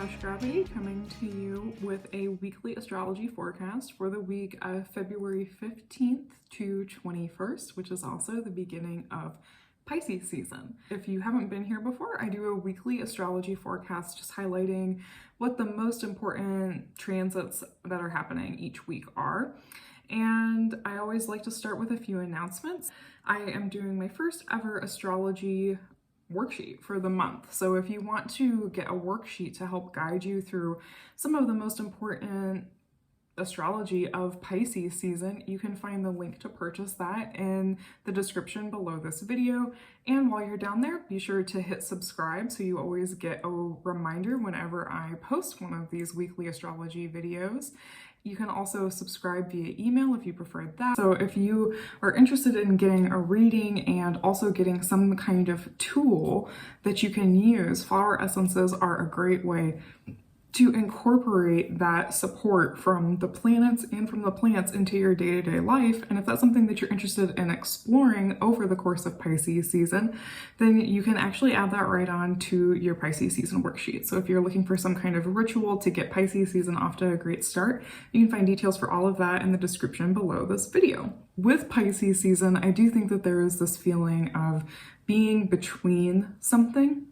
Astrology, coming to you with a weekly astrology forecast for the week of February 15th to 21st, which is also the beginning of Pisces season. If you haven't been here before, I do a weekly astrology forecast just highlighting what the most important transits that are happening each week are. And I always like to start with a few announcements. I am doing my first ever astrology worksheet for the month. So if you want to get a worksheet to help guide you through some of the most important astrology of Pisces season, you can find the link to purchase that in the description below this video. And while you're down there, be sure to hit subscribe so you always get a reminder whenever I post one of these weekly astrology videos. You can also subscribe via email if you prefer that. So if you are interested in getting a reading and also getting some kind of tool that you can use, flower essences are a great way to incorporate that support from the planets and from the plants into your day-to-day life. And if that's something that you're interested in exploring over the course of Pisces season, then you can actually add that right on to your Pisces season worksheet. So if you're looking for some kind of ritual to get Pisces season off to a great start, you can find details for all of that in the description below this video. With Pisces season, I do think that there is this feeling of being between something.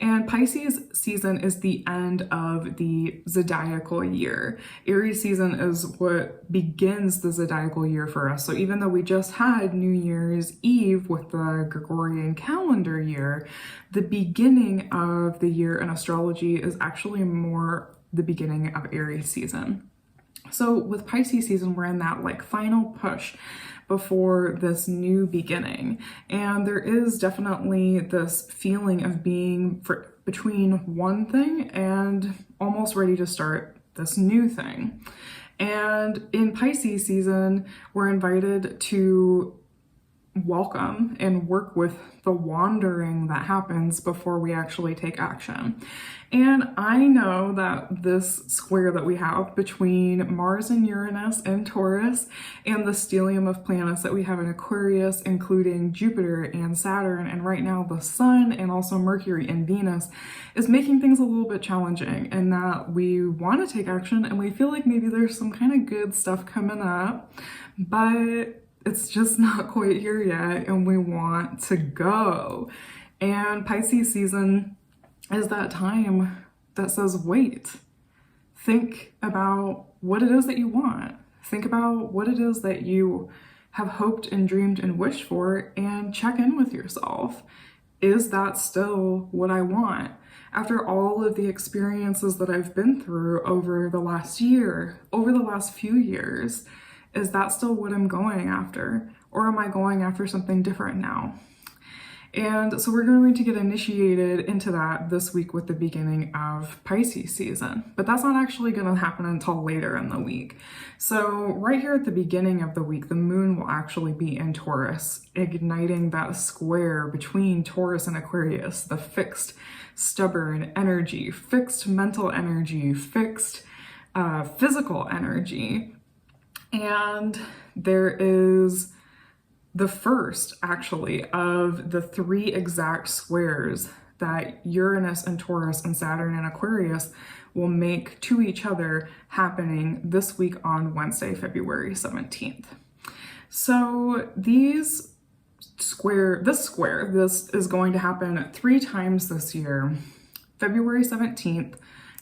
And Pisces season is the end of the zodiacal year. Aries season is what begins the zodiacal year for us. So even though we just had New Year's Eve with the Gregorian calendar year, the beginning of the year in astrology is actually more the beginning of Aries season. So with Pisces season, we're in that like final push before this new beginning. And there is definitely this feeling of being between one thing and almost ready to start this new thing. And in Pisces season, we're invited to welcome and work with the wandering that happens before we actually take action. And I know that this square that we have between Mars and Uranus and Taurus and the stellium of planets that we have in Aquarius, including Jupiter and Saturn, and right now the Sun and also Mercury and Venus, is making things a little bit challenging, and that we want to take action and we feel like maybe there's some kind of good stuff coming up, but it's just not quite here yet and we want to go. And Pisces season is that time that says, wait, think about what it is that you want. Think about what it is that you have hoped and dreamed and wished for, and check in with yourself. Is that still what I want? After all of the experiences that I've been through over the last year, over the last few years, is that still what I'm going after? Or am I going after something different now? And so we're going to get initiated into that this week with the beginning of Pisces season. But that's not actually going to happen until later in the week. So right here at the beginning of the week, the moon will actually be in Taurus, igniting that square between Taurus and Aquarius, the fixed, stubborn energy, fixed mental energy, fixed physical energy. And there is the first, actually, of the three exact squares that Uranus and Taurus and Saturn and Aquarius will make to each other happening this week on Wednesday, February 17th. So this is going to happen 3 times this year: February 17th,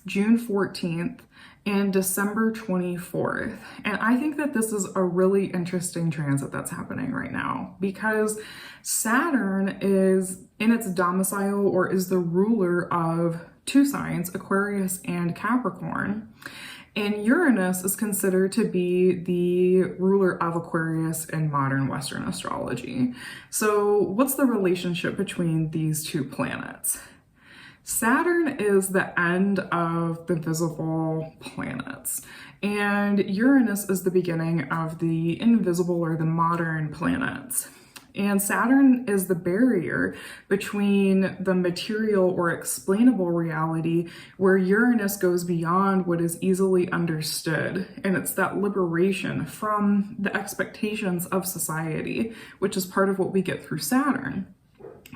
June 14th, and December 24th. And I think that this is a really interesting transit that's happening right now, because Saturn is in its domicile, or is the ruler of 2 signs, Aquarius and Capricorn. And Uranus is considered to be the ruler of Aquarius in modern Western astrology. So what's the relationship between these 2 planets? Saturn is the end of the visible planets, and Uranus is the beginning of the invisible or the modern planets. And Saturn is the barrier between the material or explainable reality, where Uranus goes beyond what is easily understood. And it's that liberation from the expectations of society, which is part of what we get through Saturn.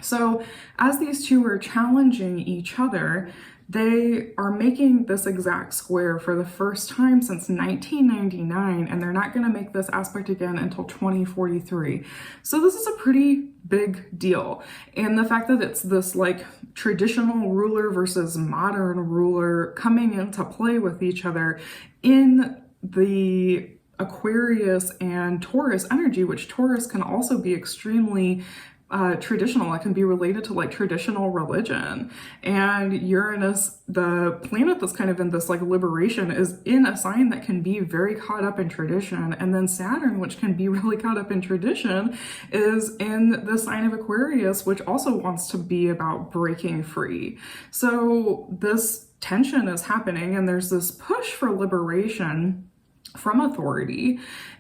So as these two are challenging each other, they are making this exact square for the first time since 1999, and they're not going to make this aspect again until 2043. So this is a pretty big deal. And the fact that it's this like traditional ruler versus modern ruler coming into play with each other in the Aquarius and Taurus energy, which Taurus can also be extremely traditional. It can be related to like traditional religion. And Uranus, the planet that's kind of in this like liberation, is in a sign that can be very caught up in tradition. And then Saturn, which can be really caught up in tradition, is in the sign of Aquarius, which also wants to be about breaking free. So this tension is happening, and there's this push for liberation from authority,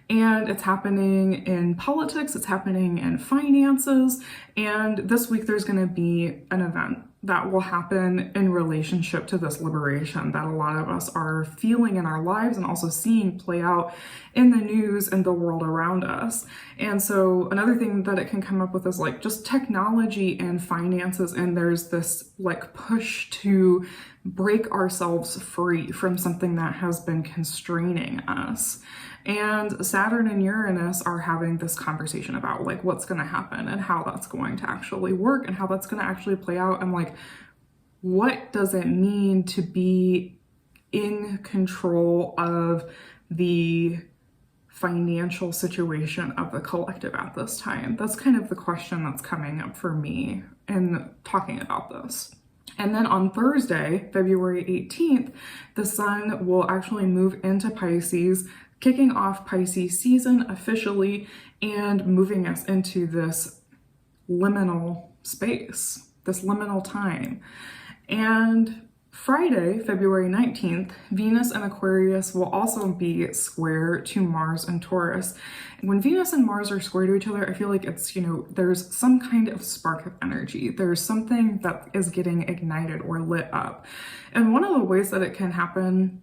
and it's happening in politics, it's happening in finances, and this week there's going to be an event that will happen in relationship to this liberation that a lot of us are feeling in our lives and also seeing play out in the news and the world around us. And so another thing that it can come up with is like just technology and finances, and there's this like push to break ourselves free from something that has been constraining us. And Saturn and Uranus are having this conversation about like what's going to happen and how that's going to actually work and how that's going to actually play out, and like what does it mean to be in control of the financial situation of the collective at this time. That's kind of the question that's coming up for me in talking about this. And then on Thursday, February 18th, the sun will actually move into Pisces, kicking off Pisces season officially and moving us into this liminal space, this liminal time. And Friday, February 19th, Venus and Aquarius will also be square to Mars and Taurus. When Venus and Mars are square to each other, I feel like it's, there's some kind of spark of energy. There's something that is getting ignited or lit up. And one of the ways that it can happen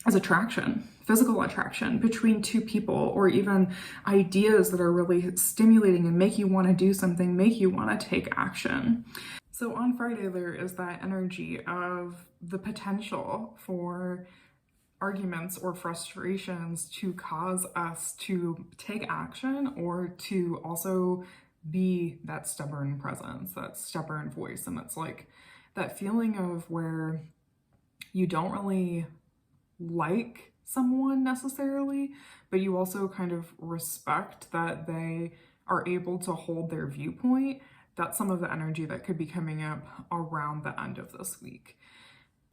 is attraction, physical attraction between two people, or even ideas that are really stimulating and make you want to do something, make you want to take action. So on Friday, there is that energy of the potential for arguments or frustrations to cause us to take action, or to also be that stubborn presence, that stubborn voice. And it's like that feeling of where you don't really like someone necessarily, but you also kind of respect that they are able to hold their viewpoint. That's some of the energy that could be coming up around the end of this week.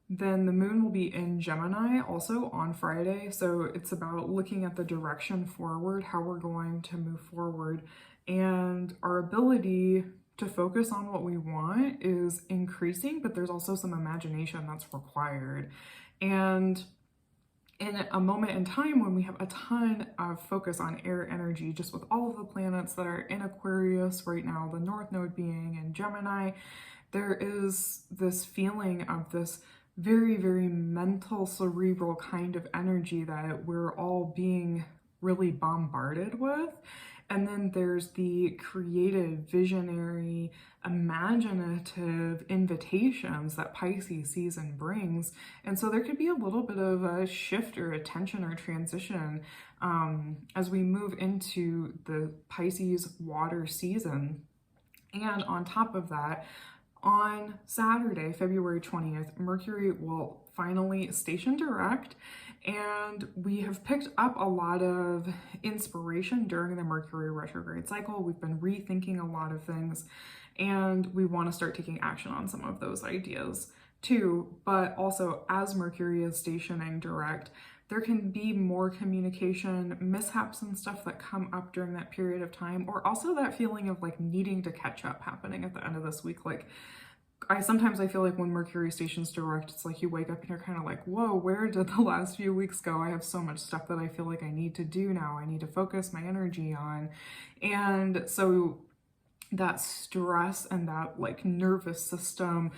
Then the moon will be in Gemini also on Friday. So it's about looking at the direction forward, how we're going to move forward. And our ability to focus on what we want is increasing, but there's also some imagination that's required. And in a moment in time when we have a ton of focus on air energy, just with all of the planets that are in Aquarius right now, the North Node being in Gemini, there is this feeling of this very, very mental, cerebral kind of energy that we're all being really bombarded with. And then there's the creative, visionary, imaginative invitations that Pisces season brings. And so there could be a little bit of a shift or a tension or transition as we move into the Pisces water season. And on top of that, on Saturday, February 20th, Mercury will finally station direct, and we have picked up a lot of inspiration during the Mercury retrograde cycle. We've been rethinking a lot of things, and we want to start taking action on some of those ideas too. But also, as Mercury is stationing direct, there can be more communication mishaps and stuff that come up during that period of time, or also that feeling of like needing to catch up happening at the end of this week. Like sometimes I feel like when Mercury stations direct, it's like you wake up and you're kind of like, whoa, where did the last few weeks go? I have so much stuff that I feel like I need to do now. I need to focus my energy on. And so that stress and that like nervous system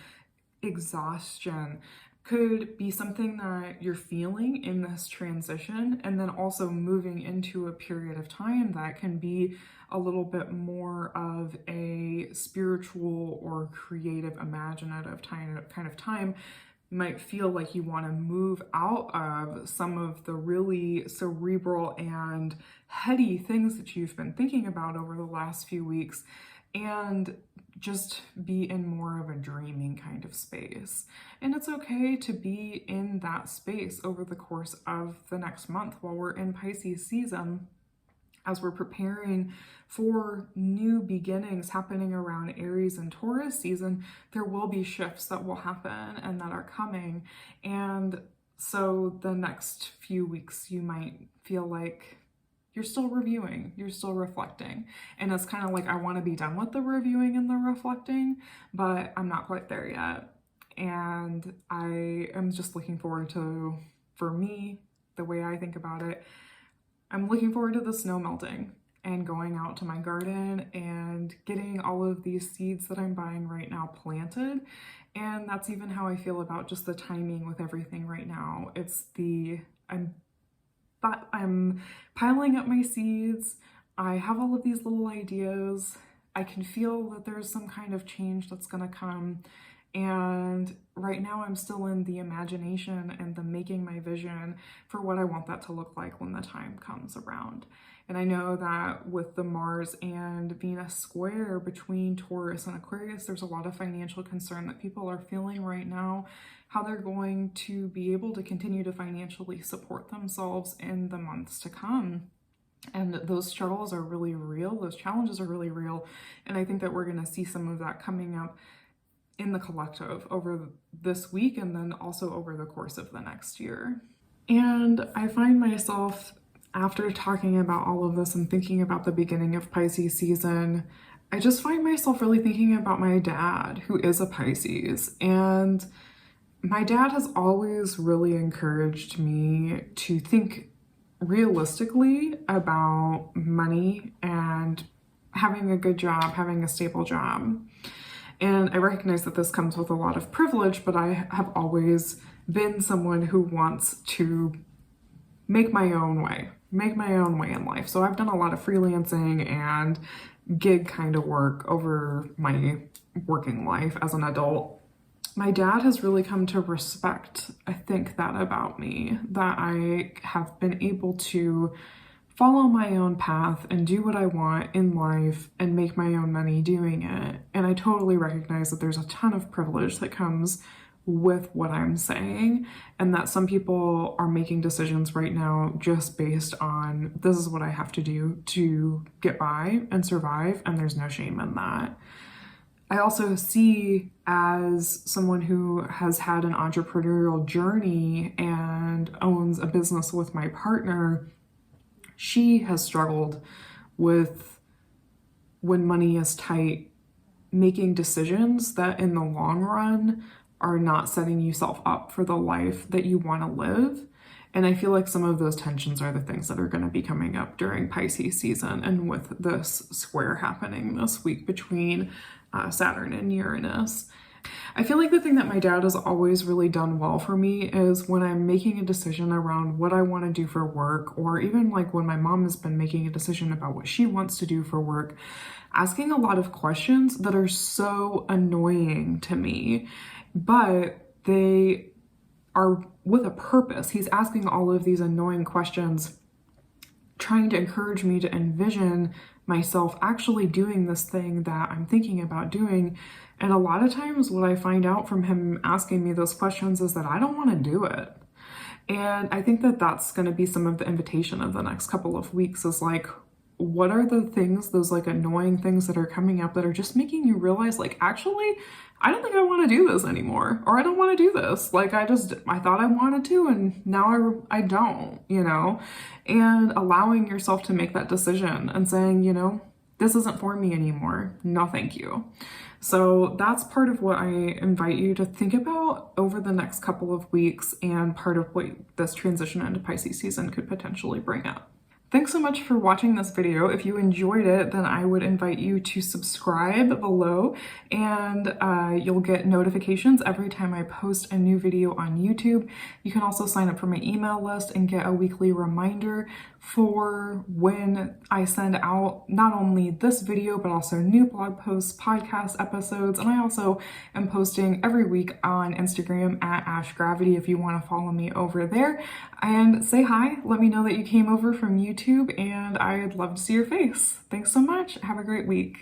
exhaustion could be something that you're feeling in this transition, and then also moving into a period of time that can be a little bit more of a spiritual or creative, imaginative kind of time. You might feel like you want to move out of some of the really cerebral and heady things that you've been thinking about over the last few weeks and just be in more of a dreaming kind of space. And it's okay to be in that space over the course of the next month while we're in Pisces season, as we're preparing for new beginnings happening around Aries and Taurus season. There will be shifts that will happen and that are coming. And so the next few weeks, you might feel like you're still reviewing, you're still reflecting. And it's kind of like, I want to be done with the reviewing and the reflecting, but I'm not quite there yet. And I am just looking forward to, for me, the way I think about it, I'm looking forward to the snow melting and going out to my garden and getting all of these seeds that I'm buying right now planted. And that's even how I feel about just the timing with everything right now. It's I'm piling up my seeds. I have all of these little ideas. I can feel that there's some kind of change that's going to come. And right now I'm still in the imagination and the making my vision for what I want that to look like when the time comes around. And I know that with the Mars and Venus square between Taurus and Aquarius, there's a lot of financial concern that people are feeling right now, how they're going to be able to continue to financially support themselves in the months to come. And those struggles are really real. Those challenges are really real. And I think that we're going to see some of that coming up in the collective over this week and then also over the course of the next year. And I find myself, after talking about all of this and thinking about the beginning of Pisces season, I just find myself really thinking about my dad, who is a Pisces. And my dad has always really encouraged me to think realistically about money and having a good job, having a stable job. And I recognize that this comes with a lot of privilege, but I have always been someone who wants to make my own way in life. So I've done a lot of freelancing and gig kind of work over my working life as an adult. My dad has really come to respect, I think, that about me, that I have been able to follow my own path and do what I want in life and make my own money doing it. And I totally recognize that there's a ton of privilege that comes with what I'm saying, and that some people are making decisions right now just based on, this is what I have to do to get by and survive, and there's no shame in that. I also see, as someone who has had an entrepreneurial journey and owns a business with my partner, she has struggled with, when money is tight, making decisions that in the long run are not setting yourself up for the life that you want to live. And I feel like some of those tensions are the things that are going to be coming up during Pisces season, and with this square happening this week between Saturn and Uranus. I feel like the thing that my dad has always really done well for me is when I'm making a decision around what I want to do for work, or even like when my mom has been making a decision about what she wants to do for work, asking a lot of questions that are so annoying to me, but they are with a purpose. He's asking all of these annoying questions, trying to encourage me to envision myself actually doing this thing that I'm thinking about doing. And a lot of times what I find out from him asking me those questions is that I don't want to do it. And I think that that's going to be some of the invitation of the next couple of weeks, is like, what are the things, those like annoying things that are coming up that are just making you realize, like, actually, I don't think I want to do this anymore, or I don't want to do this. Like, I thought I wanted to, and now I don't, you know, and allowing yourself to make that decision and saying, you know, this isn't for me anymore. No, thank you. So that's part of what I invite you to think about over the next couple of weeks, and part of what this transition into Pisces season could potentially bring up. Thanks so much for watching this video. If you enjoyed it, then I would invite you to subscribe below, and you'll get notifications every time I post a new video on YouTube. You can also sign up for my email list and get a weekly reminder for when I send out not only this video, but also new blog posts, podcast episodes, and I also am posting every week on Instagram at @ashgravity if you want to follow me over there. And say hi, let me know that you came over from YouTube, and I'd love to see your face. Thanks so much. Have a great week.